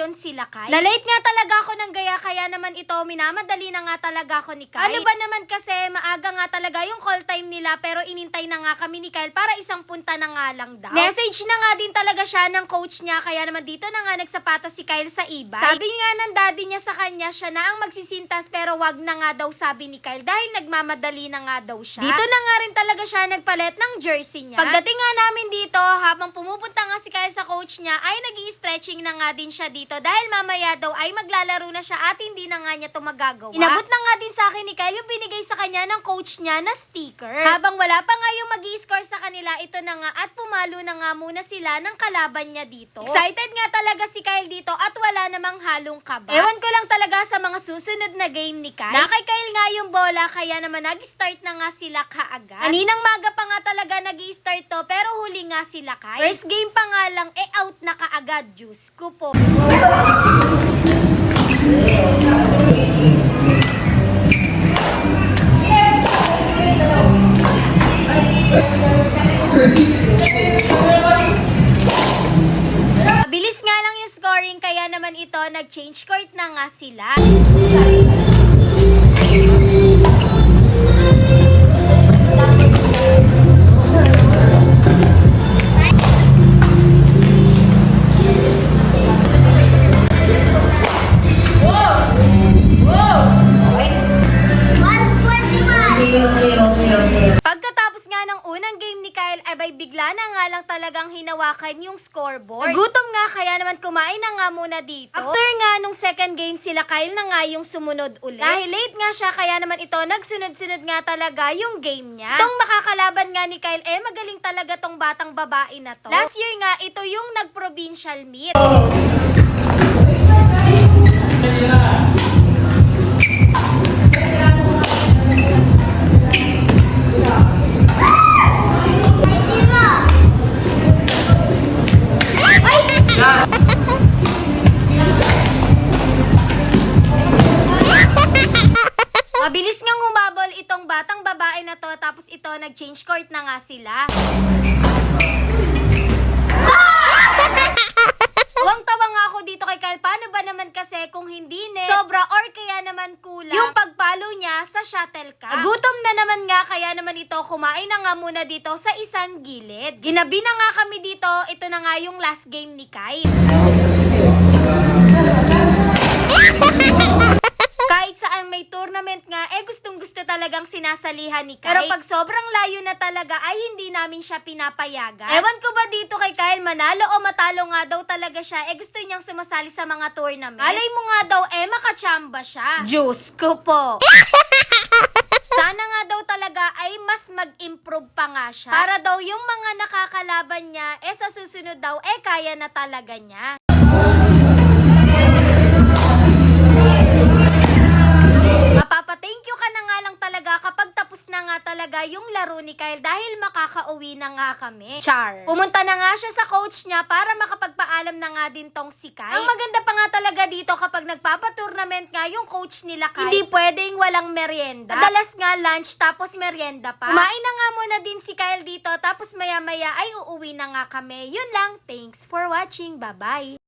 ngayon sila Kyle. Na-late nga talaga ako ng gaya, kaya naman ito, minamadali na nga talaga ako ni Kyle. Ano ba naman kasi, maaga nga talaga yung call time nila, pero inintay na nga kami ni Kyle para isang punta na nga lang daw. Message na nga din talaga siya ng coach niya, kaya naman dito na nga nagsapatas si Kyle sa e-bike. Sabi nga ng daddy niya sa kanya, siya na ang magsisintas, pero wag na nga daw sabi ni Kyle, dahil nagmamadali na nga daw siya. Dito na nga rin talaga siya nagpalit ng jersey niya. Pagdating nga namin dito, habang pumupunta nga si Kyle sa coach niya, ay nag-i-stretching na nga din siya dito, dahil mamaya daw ay maglalaro na siya at hindi na nga niya ito magagawa. Inabot na nga din sa akin ni Kyle yung binigay sa kanya ng coach niya na sticker. Habang wala pa nga yung mag-i-score sa kanila, ito na nga at pumalo na nga muna sila ng kalaban niya dito. Excited nga talaga si Kyle dito at wala namang halong kaba. Ewan ko lang talaga sa mga susunod na game ni Kyle. Na kay Kyle nga yung bola, kaya naman nag-start na nga sila kaagad. Kaninang maga pa nga talaga nag-i-start to, pero huli nga sila Kyle. First game pa nga lang, out na kaagad. Diyos ko po. Mabilis nga lang yung scoring, kaya naman ito, nag-change court na nga sila. Pagkatapos nga ng unang game ni Kyle, ay bigla na nga lang talagang hinawakan yung scoreboard. Nagutom nga, kaya naman kumain na nga muna dito. After nga nung second game, sila Kyle na nga yung sumunod ulit. Dahil late nga siya, kaya naman ito, nagsunod-sunod nga talaga yung game niya. Itong makakalaban nga ni Kyle, magaling talaga tong batang babae na to. Last year nga, ito yung nag-provincial meet. Mabilis ngang humabol itong batang babae na to, tapos ito, nag-change court na nga sila. Tawang-tawa nga ako dito kay Kyle. Paano ba naman kasi kung hindi sobra or kaya naman kulang yung pagpalo niya sa shuttlecock. Gutom na naman nga, kaya naman ito, kumain na nga muna dito sa isang gilid. Ginabi na nga kami dito, ito na nga yung last game ni Kyle. Kahit saan may tournament nga, gustong-gusto talagang sinasalihan ni Kyle. Pero pag sobrang layo na talaga, ay hindi namin siya pinapayagan. Ewan ko ba dito kay Kyle, manalo o matalo nga daw talaga siya, gusto niyang sumasali sa mga tournament. Alay mo nga daw, makachamba siya. Diyos ko po. Sana nga daw talaga ay mas mag-improve pa nga siya. Para daw yung mga nakakalaban niya, sa susunod daw, kaya na talaga niya. Mapapa-thank you ka na nga lang talaga kapag tapos na nga talaga yung laro ni Kyle, dahil makakauwi na nga kami. Char. Pumunta na nga siya sa coach niya para makapagpaalam na nga din tong si Kyle. Ang maganda pa nga talaga dito, kapag nagpapa-tournament nga yung coach nila Kyle, hindi pwedeng walang merienda. Madalas nga lunch tapos merienda pa. Kumain na nga muna din si Kyle dito, tapos maya-maya ay uuwi na nga kami. Yun lang. Thanks for watching. Bye-bye.